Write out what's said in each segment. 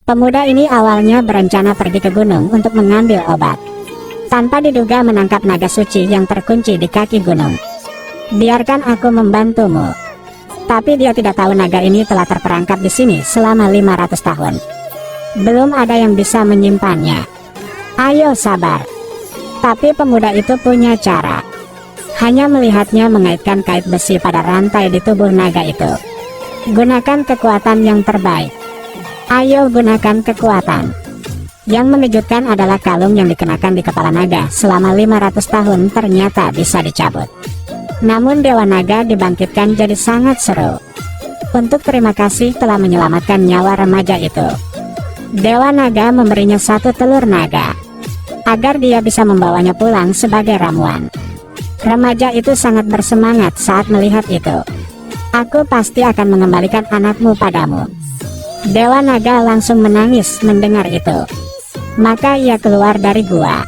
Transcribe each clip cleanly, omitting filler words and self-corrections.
Pemuda ini awalnya berencana pergi ke gunung untuk mengambil obat. Tanpa diduga menangkap naga suci yang terkunci di kaki gunung. "Biarkan aku membantumu." Tapi dia tidak tahu naga ini telah terperangkap di sini selama 500 tahun. Belum ada yang bisa menyimpannya. "Ayo sabar." Tapi pemuda itu punya cara. Hanya melihatnya mengaitkan kait besi pada rantai di tubuh naga itu. "Gunakan kekuatan yang terbaik. Ayo gunakan kekuatan." Yang mengejutkan adalah kalung yang dikenakan di kepala naga selama 500 tahun ternyata bisa dicabut. Namun Dewa Naga dibangkitkan jadi sangat seru. Untuk terima kasih telah menyelamatkan nyawa remaja itu, Dewa Naga memberinya 1 telur naga, agar dia bisa membawanya pulang sebagai ramuan. Remaja itu sangat bersemangat saat melihat itu. "Aku pasti akan mengembalikan anakmu padamu." Dewa Naga langsung menangis mendengar itu. Maka ia keluar dari gua.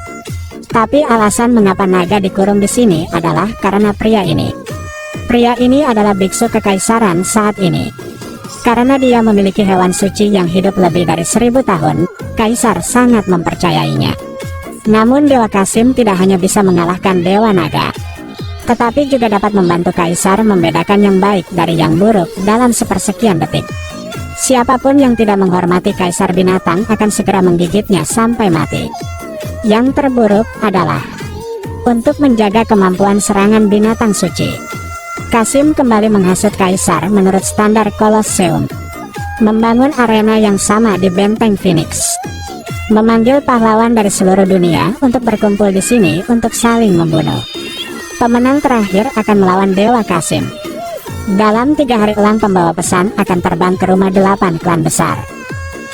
Tapi alasan mengapa naga dikurung di sini adalah karena pria ini. Pria ini adalah biksu kekaisaran saat ini. Karena dia memiliki hewan suci yang hidup lebih dari 1000 tahun, kaisar sangat mempercayainya. Namun Dewa Kasim tidak hanya bisa mengalahkan Dewa Naga, tetapi juga dapat membantu kaisar membedakan yang baik dari yang buruk dalam sepersekian detik. Siapapun yang tidak menghormati kaisar binatang akan segera menggigitnya sampai mati. Yang terburuk adalah untuk menjaga kemampuan serangan binatang suci. Kasim kembali menghasut kaisar menurut standar Kolosseum, membangun arena yang sama di Benteng Phoenix, memanggil pahlawan dari seluruh dunia untuk berkumpul di sini untuk saling membunuh. Pemenang terakhir akan melawan Dewa Kasim. Dalam 3 hari elang pembawa pesan akan terbang ke rumah 8 klan besar,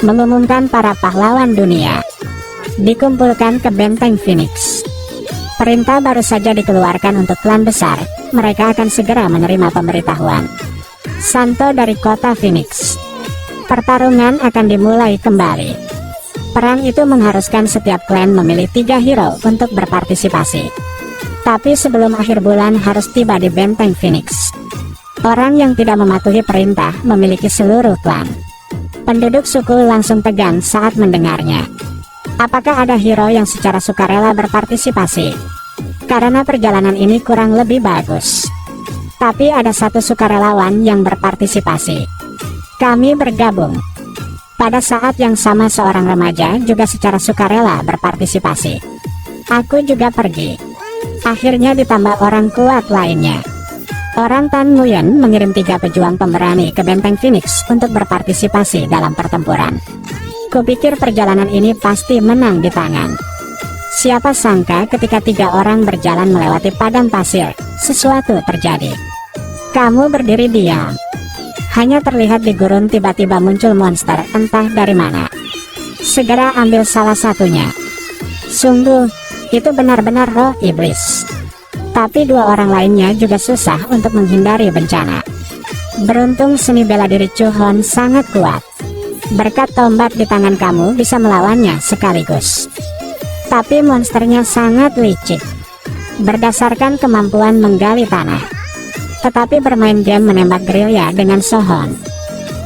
mengumumkan para pahlawan dunia dikumpulkan ke Benteng Phoenix. Perintah baru saja dikeluarkan untuk klan besar, mereka akan segera menerima pemberitahuan. Santo dari kota Phoenix. Pertarungan akan dimulai kembali. Perang itu mengharuskan setiap klan memilih 3 hero untuk berpartisipasi. Tapi sebelum akhir bulan harus tiba di Benteng Phoenix. Orang yang tidak mematuhi perintah memiliki seluruh klan. Penduduk suku langsung tegang saat mendengarnya. Apakah ada hero yang secara sukarela berpartisipasi? Karena perjalanan ini kurang lebih bagus. Tapi ada 1 sukarelawan yang berpartisipasi. Kami bergabung. Pada saat yang sama seorang remaja juga secara sukarela berpartisipasi. Aku juga pergi. Akhirnya ditambah orang kuat lainnya. Orang Tan Nguyen mengirim 3 pejuang pemberani ke Benteng Phoenix untuk berpartisipasi dalam pertempuran. Kupikir perjalanan ini pasti menang di tangan. Siapa sangka ketika 3 orang berjalan melewati padang pasir, sesuatu terjadi. Kamu berdiri diam. Hanya terlihat di gurun tiba-tiba muncul monster entah dari mana. Segera ambil salah satunya. Sungguh, itu benar-benar roh iblis. Tapi 2 orang lainnya juga susah untuk menghindari bencana. Beruntung seni bela diri Chu Hon sangat kuat. Berkat tombak di tangan kamu bisa melawannya sekaligus. Tapi monsternya sangat licik. Berdasarkan kemampuan menggali tanah. Tetapi bermain game menembak gerilya dengan Sohon.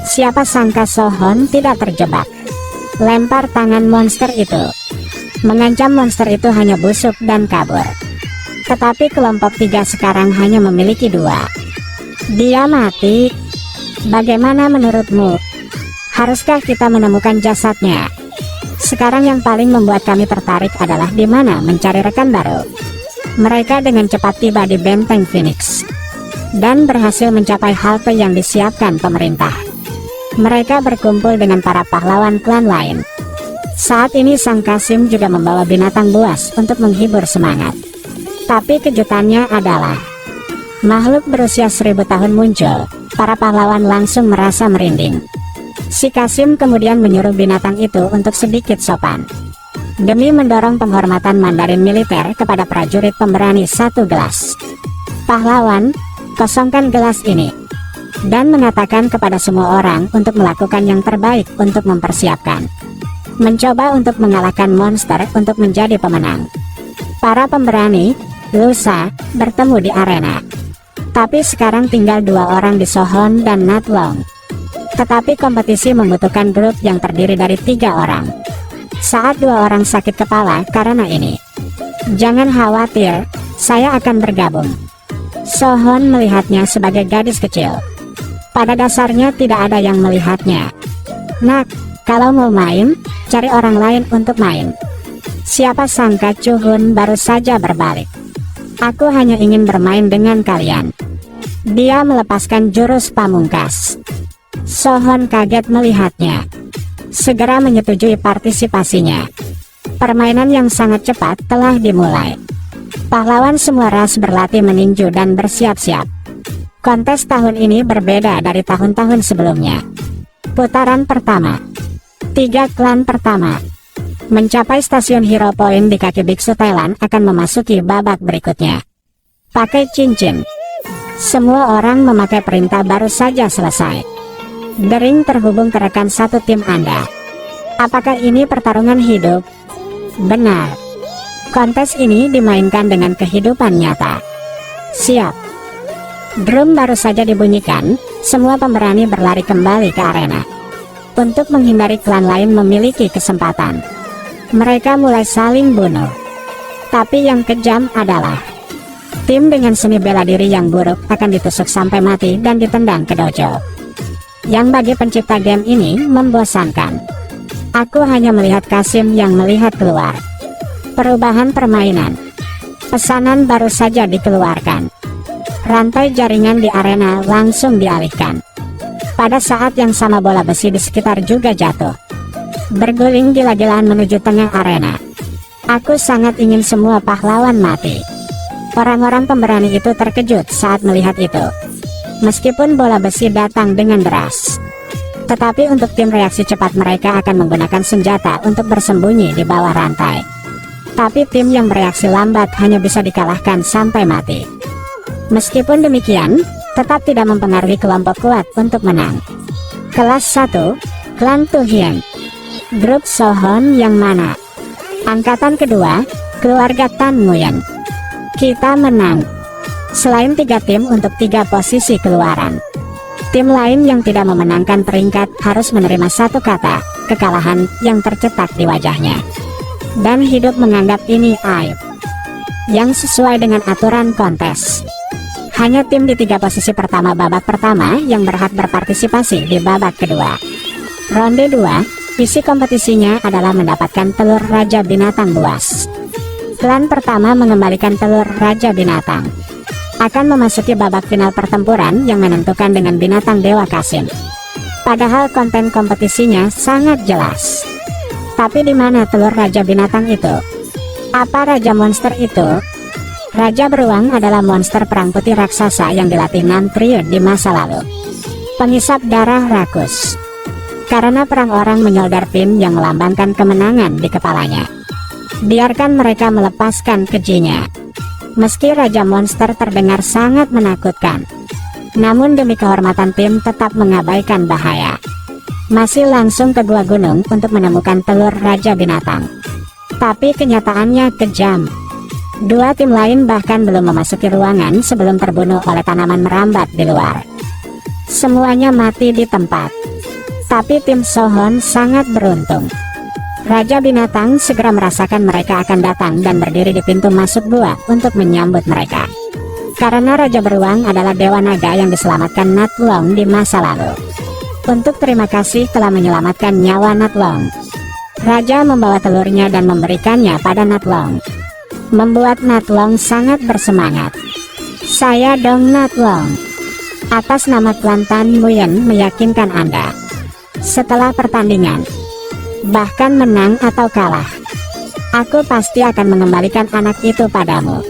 Siapa sangka Sohon tidak terjebak. Lempar tangan monster itu. Mengancam monster itu hanya busuk dan kabur. Tetapi kelompok 3 sekarang hanya memiliki 2. Dia mati. Bagaimana menurutmu? Haruskah kita menemukan jasadnya? Sekarang yang paling membuat kami tertarik adalah di mana mencari rekan baru. Mereka dengan cepat tiba di Benteng Phoenix dan berhasil mencapai halte yang disiapkan pemerintah. Mereka berkumpul dengan para pahlawan klan lain. Saat ini Sang Kasim juga membawa binatang buas untuk menghibur semangat. Tapi kejutannya adalah makhluk berusia 1000 tahun muncul. Para pahlawan langsung merasa merinding. Si Kasim kemudian menyuruh binatang itu untuk sedikit sopan. Demi mendorong penghormatan Mandarin militer kepada prajurit pemberani 1 gelas. Pahlawan, kosongkan gelas ini. Dan mengatakan kepada semua orang untuk melakukan yang terbaik untuk mempersiapkan. Mencoba untuk mengalahkan monster untuk menjadi pemenang. Para pemberani lusa bertemu di arena. Tapi sekarang tinggal 2 orang di Sohon dan Natlong. Tetapi kompetisi membutuhkan grup yang terdiri dari 3 orang. Saat 2 orang sakit kepala karena ini. Jangan khawatir, saya akan bergabung. Sohon melihatnya sebagai gadis kecil. Pada dasarnya tidak ada yang melihatnya. Nak, kalau mau main, cari orang lain untuk main. Siapa sangka Chuhun baru saja berbalik. Aku hanya ingin bermain dengan kalian. Dia melepaskan jurus pamungkas. Sohon kaget melihatnya. Segera menyetujui partisipasinya. Permainan yang sangat cepat telah dimulai. Pahlawan semua ras berlatih meninju dan bersiap-siap. Kontes tahun ini berbeda dari tahun-tahun sebelumnya. Putaran pertama. 3 klan pertama mencapai stasiun Hero Point di kaki biksu Thailand akan memasuki babak berikutnya. Pakai cincin. Semua orang memakai perintah baru saja selesai. Dering terhubung ke rekan satu tim Anda. Apakah ini pertarungan hidup? Benar. Kontes ini dimainkan dengan kehidupan nyata. Siap. Drum baru saja dibunyikan, semua pemberani berlari kembali ke arena. Untuk menghindari klan lain memiliki kesempatan, mereka mulai saling bunuh. Tapi yang kejam adalah tim dengan seni bela diri yang buruk akan ditusuk sampai mati dan ditendang ke dojo. Yang bagi pencipta game ini membosankan. Aku hanya melihat Kasim yang melihat keluar. Perubahan permainan. Pesanan baru saja dikeluarkan. Rantai jaringan di arena langsung dialihkan. Pada saat yang sama bola besi di sekitar juga jatuh. Berguling gila-gilaan menuju tengah arena. Aku sangat ingin semua pahlawan mati. Orang-orang pemberani itu terkejut saat melihat itu. Meskipun bola besi datang dengan deras. Tetapi untuk tim reaksi cepat mereka akan menggunakan senjata untuk bersembunyi di bawah rantai. Tapi tim yang bereaksi lambat hanya bisa dikalahkan sampai mati. Meskipun demikian, tetap tidak mempengaruhi kelompok kuat untuk menang. Kelas 1, Klan Tuhien. Grup Sohon yang mana? Angkatan kedua, keluarga Tan Nguyen. Kita menang. Selain 3 tim untuk 3 posisi keluaran. Tim lain yang tidak memenangkan peringkat harus menerima 1 kata, kekalahan yang tercetak di wajahnya. Dan hidup menganggap ini aib. Yang sesuai dengan aturan kontes. Hanya tim di 3 posisi pertama babak pertama yang berhak berpartisipasi di babak kedua. Ronde 2, isi kompetisinya adalah mendapatkan telur Raja Binatang buas. Klan pertama mengembalikan telur Raja Binatang. Akan memasuki babak final pertempuran yang menentukan dengan binatang Dewa Kasim. Padahal konten kompetisinya sangat jelas. Tapi di mana telur Raja Binatang itu? Apa Raja Monster itu? Raja Beruang adalah monster perang putih raksasa yang dilatih Nantriyo di masa lalu. Pengisap darah rakus. Karena perang orang menyoldar pin yang melambangkan kemenangan di kepalanya. Biarkan mereka melepaskan kejinya. Meski Raja Monster terdengar sangat menakutkan, namun demi kehormatan tim tetap mengabaikan bahaya. Masih langsung ke Gua Gunung untuk menemukan telur Raja Binatang. Tapi kenyataannya kejam. 2 tim lain bahkan belum memasuki ruangan sebelum terbunuh oleh tanaman merambat di luar. Semuanya mati di tempat. Tapi tim Sohon sangat beruntung. Raja Binatang segera merasakan mereka akan datang dan berdiri di pintu masuk gua untuk menyambut mereka. Karena Raja Beruang adalah Dewa Naga yang diselamatkan Natlong di masa lalu. Untuk terima kasih telah menyelamatkan nyawa Natlong, Raja membawa telurnya dan memberikannya pada Natlong. Membuat Natlong sangat bersemangat. Saya dong Natlong. Atas nama klan Tan Nguyen meyakinkan Anda. Setelah pertandingan, bahkan menang atau kalah, aku pasti akan mengembalikan anak itu padamu.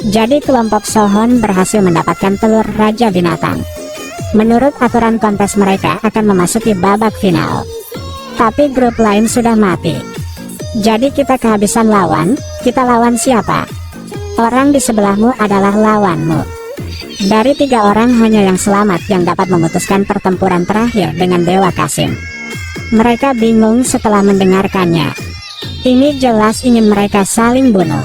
Jadi kelompok Sohon berhasil mendapatkan telur Raja Binatang. Menurut aturan kontes mereka akan memasuki babak final. Tapi grup lain sudah mati. Jadi kita kehabisan lawan. Kita lawan siapa? Orang di sebelahmu adalah lawanmu. Dari 3 orang hanya yang selamat yang dapat memutuskan pertempuran terakhir dengan Dewa Kasim. Mereka bingung setelah mendengarkannya. Ini jelas ingin mereka saling bunuh.